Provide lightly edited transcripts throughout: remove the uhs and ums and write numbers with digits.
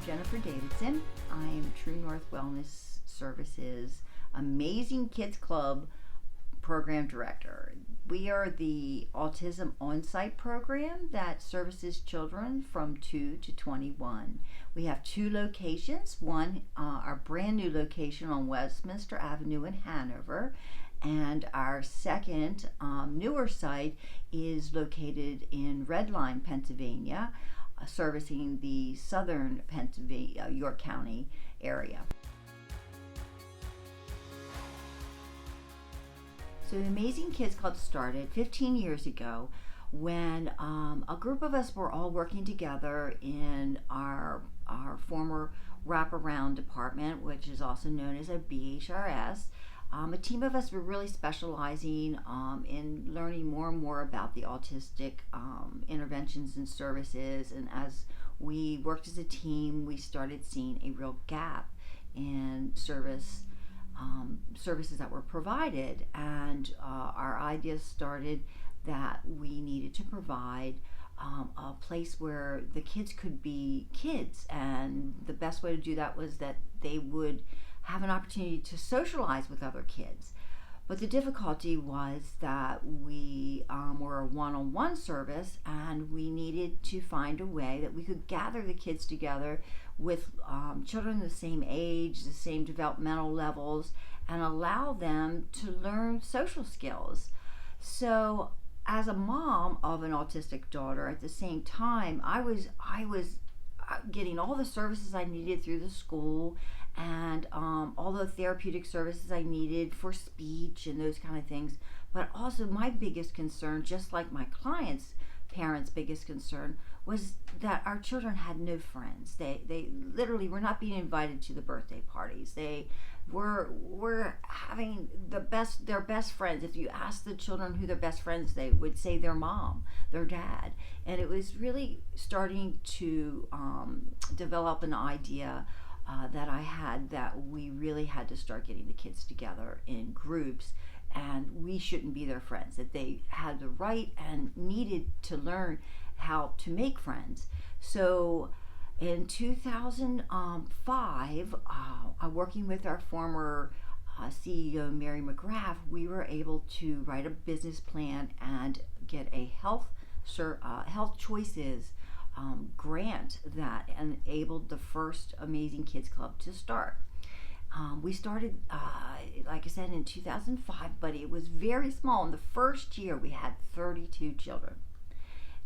Seletzky Davidson. I am True North Wellness Services Amazing Kids Club Program Director. We are the Autism on-site program that services children from 2 to 21. We have 2 locations. One, our brand new location on Westminster Avenue in Hanover, and our second newer site is located in Red Line, Pennsylvania, servicing the southern Pennsylvania, York County area. So the Amazing Kids Club started 15 years ago when a group of us were all working together in our former wraparound department, which is also known as a BHRS. A team of us were really specializing in learning more and more about the autistic interventions and services, and as we worked as a team, we started seeing a real gap in services that were provided, and our idea started that we needed to provide a place where the kids could be kids, and the best way to do that was that they would have an opportunity to socialize with other kids. But the difficulty was that we were a one-on-one service, and we needed to find a way that we could gather the kids together with children the same age, the same developmental levels, and allow them to learn social skills. So as a mom of an autistic daughter, at the same time, I was getting all the services I needed through the school, and all the therapeutic services I needed for speech and those kind of things. But also my biggest concern, just like my clients' parents' biggest concern, was that our children had no friends. They literally were not being invited to the birthday parties. They were having their best friends. If you ask the children who their best friends, they would say their mom, their dad. And it was really starting to develop an idea that I had, that we really had to start getting the kids together in groups, and we shouldn't be their friends, that they had the right and needed to learn how to make friends. So in 2005, working with our former CEO, Mary McGrath, we were able to write a business plan and get a health choices grant that enabled the first Amazing Kids Club to start. We started, like I said, in 2005, but it was very small. In the first year, we had 32 children.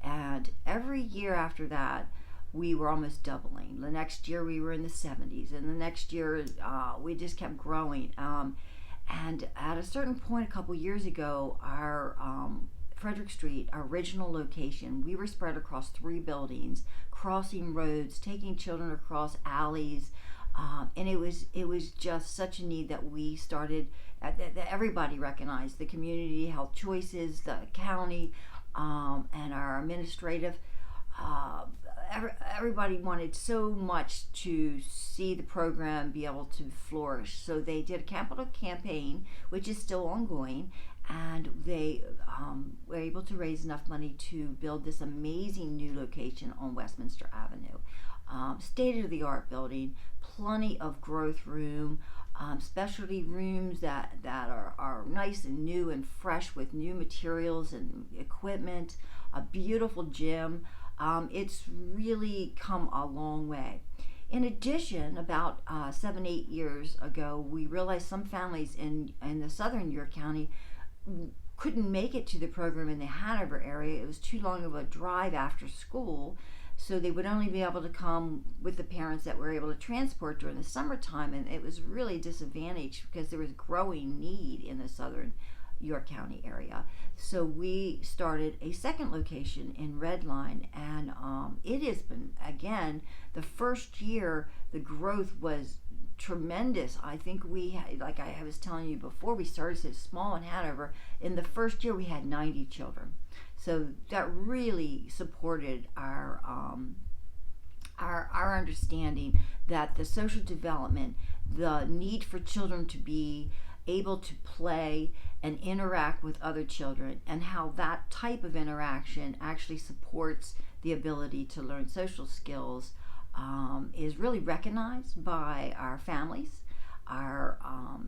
And every year after that, we were almost doubling. The next year, we were in the 70s. And the next year, we just kept growing. And at a certain point, a couple years ago, our Frederick Street, our original location, we were spread across 3 buildings, crossing roads, taking children across alleys, and it was just such a need that we started, that everybody recognized, the community health choices, the county, and our administrative, everybody wanted so much to see the program be able to flourish. So they did a capital campaign, which is still ongoing, and they were able to raise enough money to build this amazing new location on Westminster Avenue. State-of-the-art building, plenty of growth room, specialty rooms that are nice and new and fresh with new materials and equipment, a beautiful gym. It's really come a long way. In addition, about 7-8 years ago, we realized some families in the southern York County couldn't make it to the program in the Hanover area. It was too long of a drive after school, so they would only be able to come with the parents that were able to transport during the summertime, and it was really disadvantaged because there was growing need in the southern York County area. So we started a second location in Red Line, and it has been, again, the first year the growth was tremendous. I think we had, like I was telling you before, we started so small in Hanover. In the first year we had 90 children. So that really supported our understanding that the social development, the need for children to be able to play and interact with other children, and how that type of interaction actually supports the ability to learn social skills, is really recognized by our families, our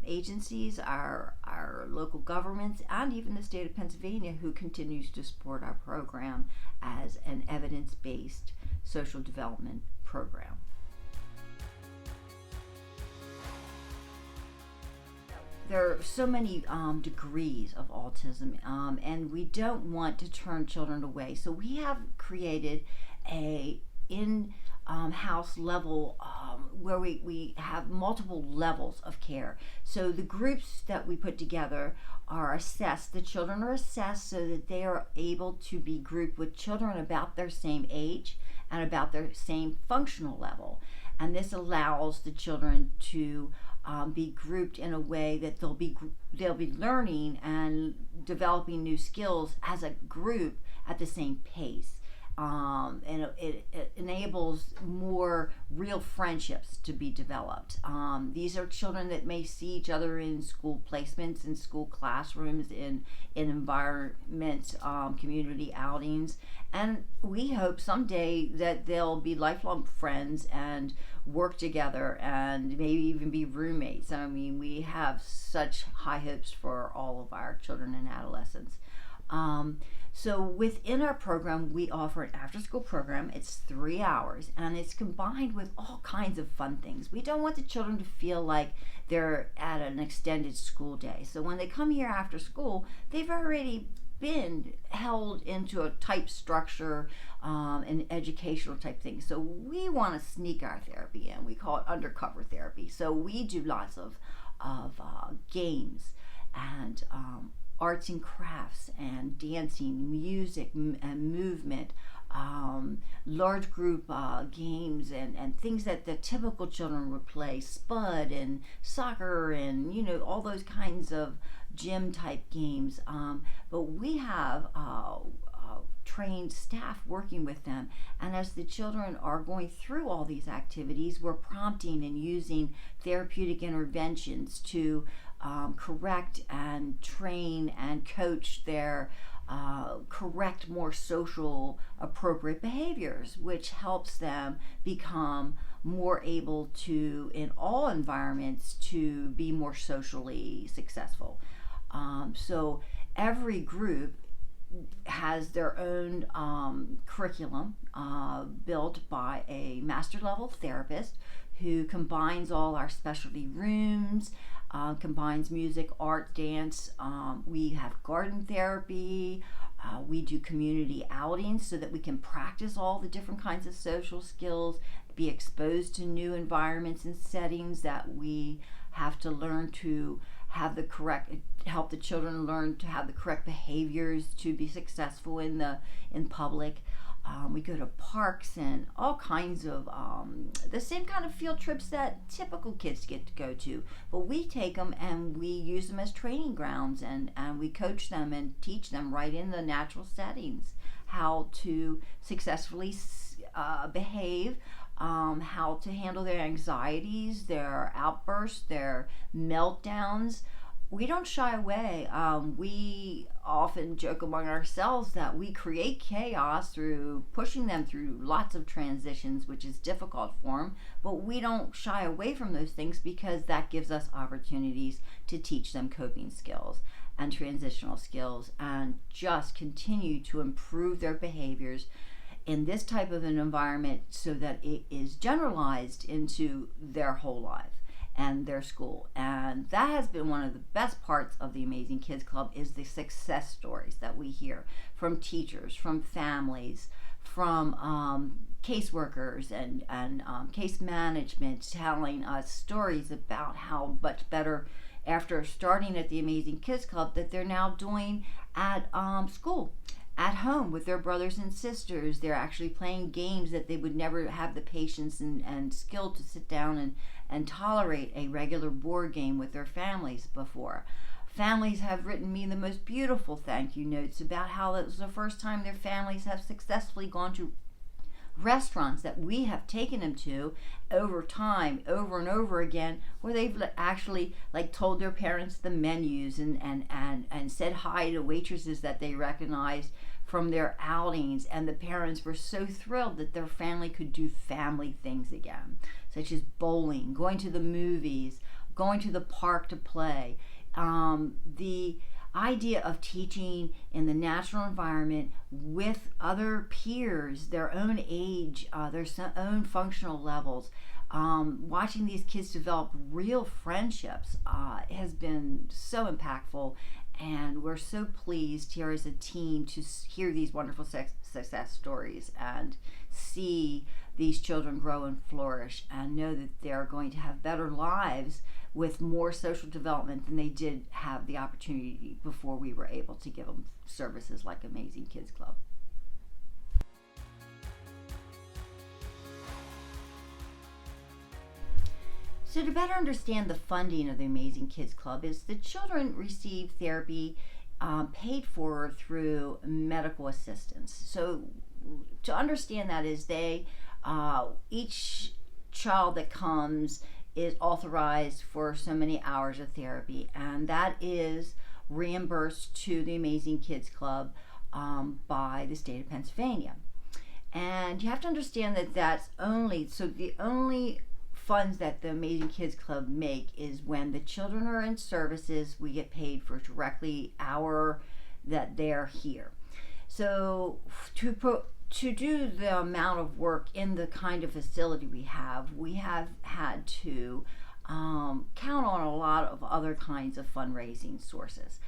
agencies, our local governments, and even the state of Pennsylvania, who continues to support our program as an evidence-based social development program. There are so many degrees of autism, and we don't want to turn children away. So we have created a in-house level where we have multiple levels of care. So the groups that we put together are assessed. The children are assessed so that they are able to be grouped with children about their same age and about their same functional level. And this allows the children to be grouped in a way that they'll be learning and developing new skills as a group at the same pace. And it enables more real friendships to be developed. These are children that may see each other in school placements, in school classrooms, in environments, community outings, and we hope someday that they'll be lifelong friends and work together and maybe even be roommates. I mean, we have such high hopes for all of our children and adolescents. So within our program, we offer an after-school program. It's 3 hours, and it's combined with all kinds of fun things. We don't want the children to feel like they're at an extended school day. So when they come here after school, they've already been held into a type structure, an educational type thing. So we want to sneak our therapy in. We call it undercover therapy. So we do lots of games and arts and crafts and dancing, music and movement, large group games and things that the typical children would play, spud and soccer and all those kinds of gym type games. But we have trained staff working with them, and as the children are going through all these activities, we're prompting and using therapeutic interventions to correct and train and coach their correct, more social appropriate behaviors, which helps them become more able to, in all environments, to be more socially successful. So every group has their own curriculum built by a master level therapist who combines all our specialty rooms, combines music, art, dance. We have garden therapy. We do community outings so that we can practice all the different kinds of social skills, be exposed to new environments and settings that we have to learn to have the correct, help the children learn to have the correct behaviors to be successful in public. We go to parks and all kinds of the same kind of field trips that typical kids get to go to, but we take them and we use them as training grounds, and we coach them and teach them right in the natural settings how to successfully behave, how to handle their anxieties, their outbursts, their meltdowns. We don't shy away. We often joke among ourselves that we create chaos through pushing them through lots of transitions, which is difficult for them, but we don't shy away from those things because that gives us opportunities to teach them coping skills and transitional skills and just continue to improve their behaviors in this type of an environment so that it is generalized into their whole life and their school. And that has been one of the best parts of the Amazing Kids Club, is the success stories that we hear from teachers, from families, from caseworkers and case management, telling us stories about how much better after starting at the Amazing Kids Club that they're now doing at school, at home with their brothers and sisters. They're actually playing games that they would never have the patience and skill to sit down and tolerate a regular board game with their families before. Families have written me the most beautiful thank you notes about how it was the first time their families have successfully gone to restaurants that we have taken them to over time, over and over again, where they've actually told their parents the menus and said hi to waitresses that they recognized from their outings, and the parents were so thrilled that their family could do family things again, such as bowling, going to the movies, going to the park to play. The idea of teaching in the natural environment with other peers, their own age, their own functional levels, watching these kids develop real friendships has been so impactful, and we're so pleased here as a team to hear these wonderful success stories and see these children grow and flourish and know that they're going to have better lives with more social development than they did have the opportunity before we were able to give them services like Amazing Kids Club. So to better understand the funding of the Amazing Kids Club is the children receive therapy paid for through medical assistance. So to understand that is each child that comes is authorized for so many hours of therapy, and that is reimbursed to the Amazing Kids Club by the state of Pennsylvania. And you have to understand that the only funds that the Amazing Kids Club make is when the children are in services, we get paid for directly hour that they're here. So to do the amount of work in the kind of facility we have had to count on a lot of other kinds of fundraising sources.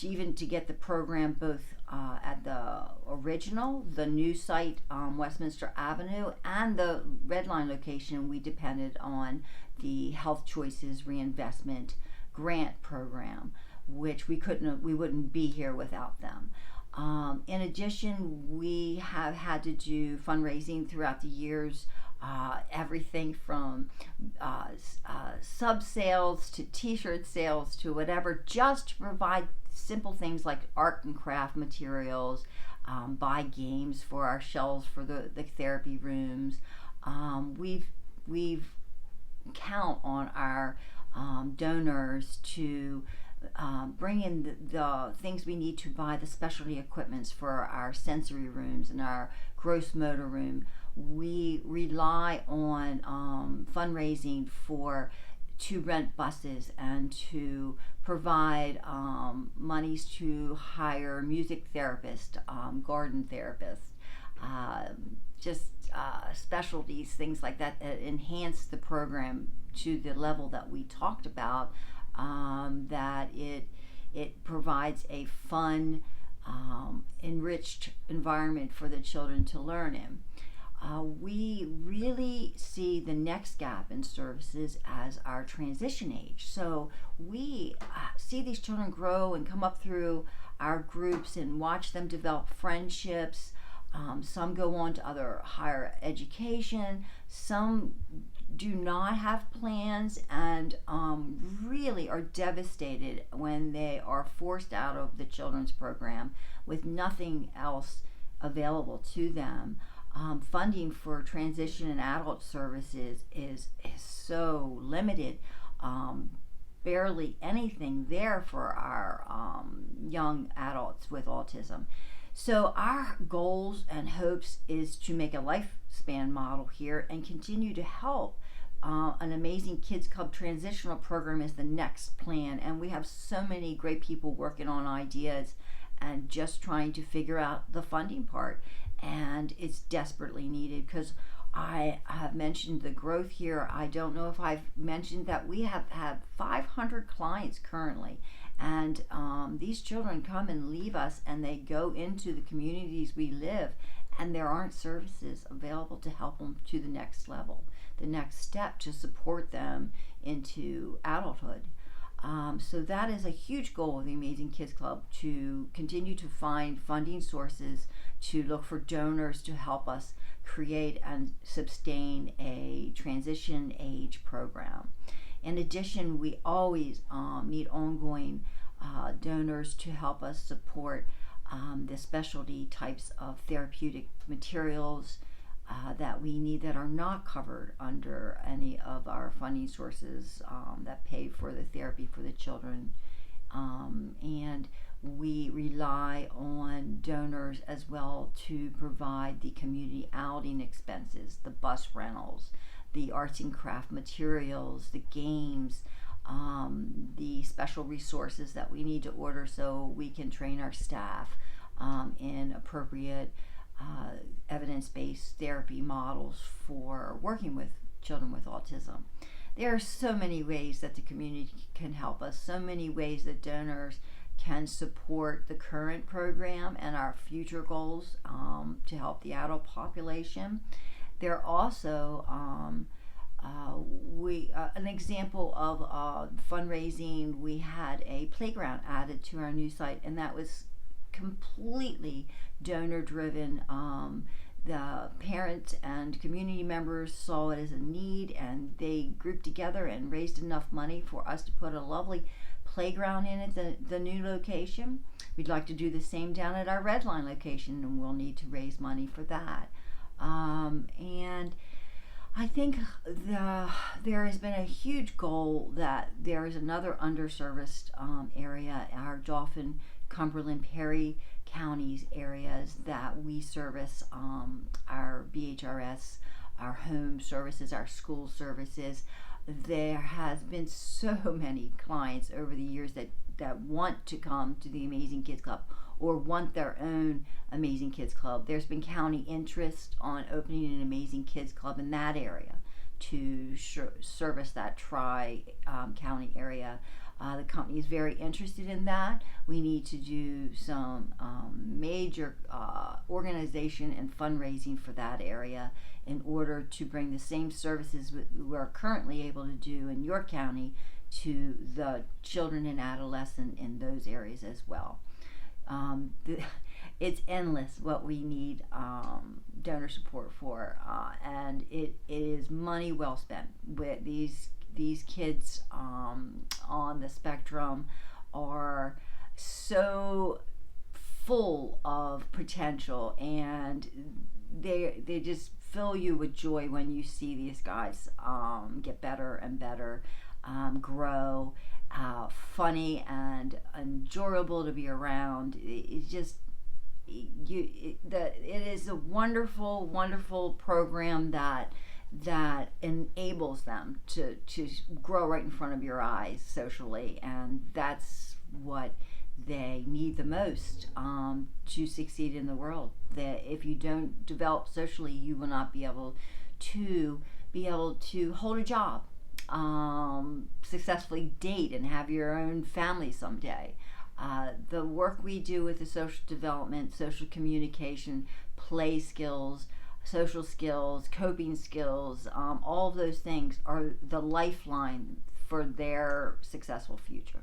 Even to get the program both at the original, the new site, Westminster Avenue, and the Red Line location, we depended on the Health Choices Reinvestment Grant Program, which we wouldn't be here without them. In addition, we have had to do fundraising throughout the years, everything from sub sales to t-shirt sales to whatever, just to provide simple things like art and craft materials, buy games for our shelves for the therapy rooms. We've count on our donors to bring in the things we need to buy the specialty equipments for our sensory rooms and our gross motor room. We rely on fundraising to rent buses and to provide monies to hire music therapists, garden therapists, specialties, things like that enhance the program to the level that we talked about, that it provides a fun, enriched environment for the children to learn in. We really see the next gap in services as our transition age. So we see these children grow and come up through our groups and watch them develop friendships. Some go on to other higher education. Some do not have plans and really are devastated when they are forced out of the children's program with nothing else available to them. Funding for transition and adult services is so limited. Barely anything there for our young adults with autism. So our goals and hopes is to make a lifespan model here and continue to help. An Amazing Kids Club transitional program is the next plan, and we have so many great people working on ideas and just trying to figure out the funding part. And it's desperately needed because I have mentioned the growth here. I don't know if I've mentioned that we have had 500 clients currently, and these children come and leave us and they go into the communities we live, and there aren't services available to help them to the next level, the next step to support them into adulthood. So that is a huge goal of the Amazing Kids Club, to continue to find funding sources, to look for donors to help us create and sustain a transition age program. In addition, we always need ongoing donors to help us support the specialty types of therapeutic materials that we need that are not covered under any of our funding sources that pay for the therapy for the children and we rely on donors as well to provide the community outing expenses, the bus rentals, the arts and craft materials, the games, the special resources that we need to order so we can train our staff in appropriate evidence-based therapy models for working with children with autism. There are so many ways that the community can help us, so many ways that donors can support the current program and our future goals to help the adult population. There are also an example of fundraising. We had a playground added to our new site, and that was completely donor driven. The parents and community members saw it as a need, and they grouped together and raised enough money for us to put a lovely playground in at the new location. We'd like to do the same down at our Red Line location, and we'll need to raise money for that. And I think there has been a huge goal that there is another underserviced area, our Dauphin, Cumberland, Perry counties areas that we service, our BHRS, our home services, our school services. There has been so many clients over the years that want to come to the Amazing Kids Club or want their own Amazing Kids Club. There's been county interest on opening an Amazing Kids Club in that area to service that tri-county area. The company is very interested in that. We need to do some major organization and fundraising for that area in order to bring the same services we're currently able to do in York County to the children and adolescents in those areas as well. It's endless what we need donor support for, and it is money well spent. With these kids on the spectrum are so full of potential, and they just fill you with joy when you see these guys get better and better, grow, funny and enjoyable to be around. It is a wonderful, wonderful program that enables them to grow right in front of your eyes socially, and that's what they need the most to succeed in the world. That if you don't develop socially, you will not be able to hold a job, successfully date, and have your own family someday. The work we do with the social development, social communication, play skills, social skills, coping skills, all of those things are the lifeline for their successful future.